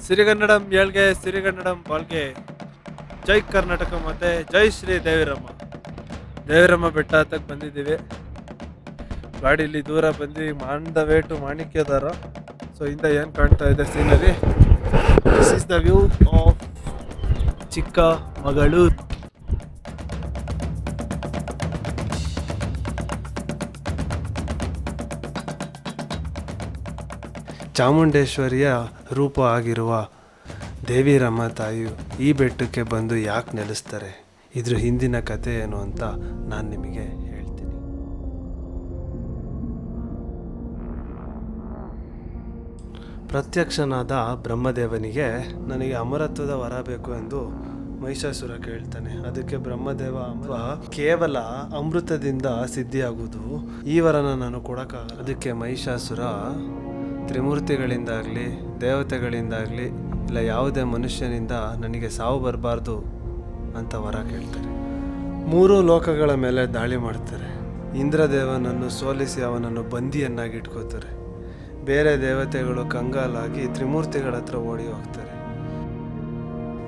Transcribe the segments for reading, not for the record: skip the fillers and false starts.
ಸಿರಿಗನ್ನಡಂ ಏಳ್ಗೆ ಸಿರಿಗನ್ನಡಂ ಬಾಳ್ಗೆ. ಜೈ ಕರ್ನಾಟಕ ಮತ್ತೆ ಜೈ ಶ್ರೀ ದೇವಿರಮ್ಮ ಬೆಟ್ಟ ಹತ್ತಕ್ಕೆ ಬಂದಿದ್ದೀವಿ. ಗಾಡಿಲಿ ದೂರ ಬಂದು on the way to Manikyadhara. So ಇಂದ ಏನು ಕಾಣ್ತಾ ಇದೆ scenery, this is the view of Chikkamagaluru. ಚಾಮುಂಡೇಶ್ವರಿಯ ರೂಪ ಆಗಿರುವ ದೇವಿರಮ್ಮ ತಾಯಿಯು ಈ ಬೆಟ್ಟಕ್ಕೆ ಬಂದು ಯಾಕೆ ನೆಲೆಸ್ತಾರೆ, ಇದ್ರ ಹಿಂದಿನ ಕಥೆ ಏನು ಅಂತ ನಾನು ನಿಮಗೆ ಹೇಳ್ತೀನಿ. ಪ್ರತ್ಯಕ್ಷನಾದ ಬ್ರಹ್ಮದೇವನಿಗೆ ನನಗೆ ಅಮರತ್ವದ ವರ ಬೇಕು ಎಂದು ಮಹಿಷಾಸುರ ಕೇಳ್ತಾನೆ. ಅದಕ್ಕೆ ಬ್ರಹ್ಮದೇವ ಕೇವಲ ಅಮೃತದಿಂದ ಸಿದ್ಧಿಯಾಗುವುದು, ಈ ವರನ ನಾನು ಕೊಡೋಕ್ಕಾಗಲ್ಲ. ಅದಕ್ಕೆ ಮಹಿಷಾಸುರ ತ್ರಿಮೂರ್ತಿಗಳಿಂದಾಗಲಿ ದೇವತೆಗಳಿಂದಾಗಲಿ ಇಲ್ಲ ಯಾವುದೇ ಮನುಷ್ಯನಿಂದ ನನಗೆ ಸಾವು ಬರಬಾರ್ದು ಅಂತ ವರ ಕೇಳ್ತಾರೆ. 3 ಲೋಕಗಳ ಮೇಲೆ ದಾಳಿ ಮಾಡ್ತಾರೆ. ಇಂದ್ರದೇವನನ್ನು ಸೋಲಿಸಿ ಅವನನ್ನು ಬಂದಿಯನ್ನಾಗಿ ಇಟ್ಕೋತಾರೆ. ಬೇರೆ ದೇವತೆಗಳು ಕಂಗಾಲಾಗಿ ತ್ರಿಮೂರ್ತಿಗಳ ಹತ್ರ ಓಡಿ ಹೋಗ್ತಾರೆ.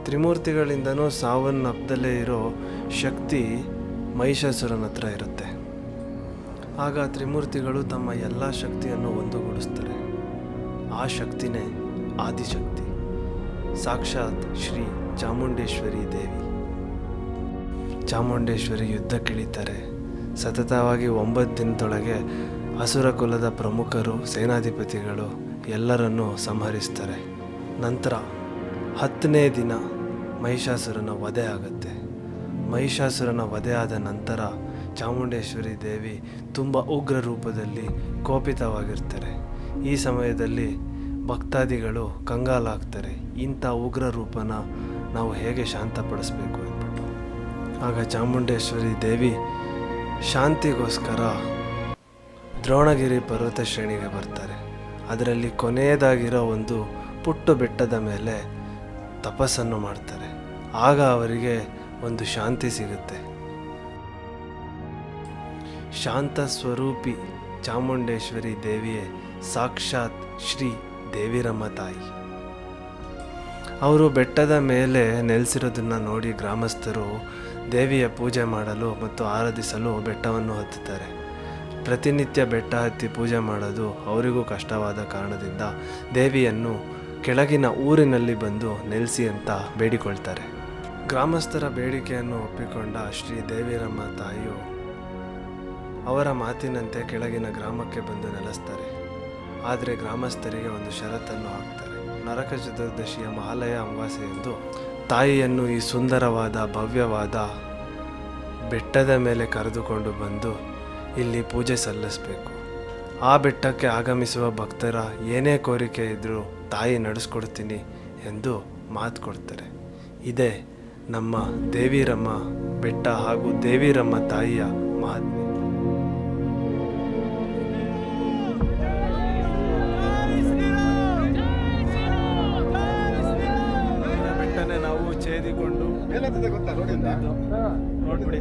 ತ್ರಿಮೂರ್ತಿಗಳಿಂದನೂ ಸಾವನ್ನಪ್ಪದಲ್ಲೇ ಇರೋ ಶಕ್ತಿ ಮಹಿಷಾಸುರನ ಹತ್ರ ಇರುತ್ತೆ. ಆಗ ತ್ರಿಮೂರ್ತಿಗಳು ತಮ್ಮ ಎಲ್ಲ ಶಕ್ತಿಯನ್ನು ಒಂದುಗೂಡಿಸ್ತಾರೆ. ಆ ಶಕ್ತಿನೇ ಆದಿಶಕ್ತಿ, ಸಾಕ್ಷಾತ್ ಶ್ರೀ ಚಾಮುಂಡೇಶ್ವರಿ ದೇವಿ. ಚಾಮುಂಡೇಶ್ವರಿ ಯುದ್ಧಕ್ಕಿಳಿತಾರೆ. ಸತತವಾಗಿ 9 ದಿನದೊಳಗೆ ಅಸುರ ಕುಲದ ಪ್ರಮುಖರು, ಸೇನಾಧಿಪತಿಗಳು ಎಲ್ಲರನ್ನೂ ಸಂಹರಿಸ್ತಾರೆ. ನಂತರ 10ನೇ ದಿನ ಮಹಿಷಾಸುರನ ವಧೆ ಆಗುತ್ತೆ. ಮಹಿಷಾಸುರನ ವಧೆ ಆದ ನಂತರ ಚಾಮುಂಡೇಶ್ವರಿ ದೇವಿ ತುಂಬ ಉಗ್ರ ರೂಪದಲ್ಲಿ ಕೋಪಿತವಾಗಿರ್ತಾರೆ. ಈ ಸಮಯದಲ್ಲಿ ಭಕ್ತಾದಿಗಳು ಕಂಗಾಲಾಗ್ತಾರೆ, ಇಂಥ ಉಗ್ರ ರೂಪನ ನಾವು ಹೇಗೆ ಶಾಂತಪಡಿಸ್ಬೇಕು ಅಂದ್ಬಿಟ್ಟು. ಆಗ ಚಾಮುಂಡೇಶ್ವರಿ ದೇವಿ ಶಾಂತಿಗೋಸ್ಕರ ದ್ರೋಣಗಿರಿ ಪರ್ವತ ಶ್ರೇಣಿಗೆ ಬರ್ತಾರೆ. ಅದರಲ್ಲಿ ಕೊನೆಯದಾಗಿರೋ ಒಂದು ಪುಟ್ಟ ಬೆಟ್ಟದ ಮೇಲೆ ತಪಸ್ಸನ್ನು ಮಾಡ್ತಾರೆ. ಆಗ ಅವರಿಗೆ ಒಂದು ಶಾಂತಿ ಸಿಗುತ್ತೆ. ಶಾಂತ ಸ್ವರೂಪಿ ಚಾಮುಂಡೇಶ್ವರಿ ದೇವಿಯೇ ಸಾಕ್ಷಾತ್ ಶ್ರೀ ದೇವಿರಮ್ಮ ತಾಯಿ. ಅವರು ಬೆಟ್ಟದ ಮೇಲೆ ನೆಲೆಸಿರೋದನ್ನು ನೋಡಿ ಗ್ರಾಮಸ್ಥರು ದೇವಿಯ ಪೂಜೆ ಮಾಡಲು ಮತ್ತು ಆರಾಧಿಸಲು ಬೆಟ್ಟವನ್ನು ಹತ್ತುತ್ತಾರೆ. ಪ್ರತಿನಿತ್ಯ ಬೆಟ್ಟ ಹತ್ತಿ ಪೂಜೆ ಮಾಡೋದು ಅವರಿಗೂ ಕಷ್ಟವಾದ ಕಾರಣದಿಂದ ದೇವಿಯನ್ನು ಕೆಳಗಿನ ಊರಿನಲ್ಲಿ ಬಂದು ನೆಲೆಸಿ ಅಂತ ಬೇಡಿಕೊಳ್ತಾರೆ. ಗ್ರಾಮಸ್ಥರ ಬೇಡಿಕೆಯನ್ನು ಒಪ್ಪಿಕೊಂಡ ಶ್ರೀ ದೇವಿರಮ್ಮ ತಾಯಿಯು ಅವರ ಮಾತಿನಂತೆ ಕೆಳಗಿನ ಗ್ರಾಮಕ್ಕೆ ಬಂದು ನೆಲೆಸ್ತಾರೆ. ಆದರೆ ಗ್ರಾಮಸ್ಥರಿಗೆ ಒಂದು ಷರತ್ತನ್ನು ಹಾಕ್ತಾರೆ. ನರಕ ಚತುರ್ದಶಿಯ ಮಹಾಲಯ ಅಮಾವಾಸ್ಯೆಯಂದು ತಾಯಿಯನ್ನು ಈ ಸುಂದರವಾದ ಭವ್ಯವಾದ ಬೆಟ್ಟದ ಮೇಲೆ ಕರೆದುಕೊಂಡು ಬಂದು ಇಲ್ಲಿ ಪೂಜೆ ಸಲ್ಲಿಸಬೇಕು. ಆ ಬೆಟ್ಟಕ್ಕೆ ಆಗಮಿಸುವ ಭಕ್ತರ ಏನೇ ಕೋರಿಕೆ ಇದ್ದರೂ ತಾಯಿ ನಡೆಸ್ಕೊಡ್ತೀನಿ ಎಂದು ಮಾತು ಕೊಡ್ತಾರೆ. ಇದೇ ನಮ್ಮ ದೇವಿರಮ್ಮ ಬೆಟ್ಟ ಹಾಗೂ ದೇವಿರಮ್ಮ ತಾಯಿಯ ಮಹಾತ್ಮೆ. ಬೆಟ್ಟನೆ ನಾವು ಛೇದಿಕೊಂಡು ನೋಡ್ಬಿಡಿ.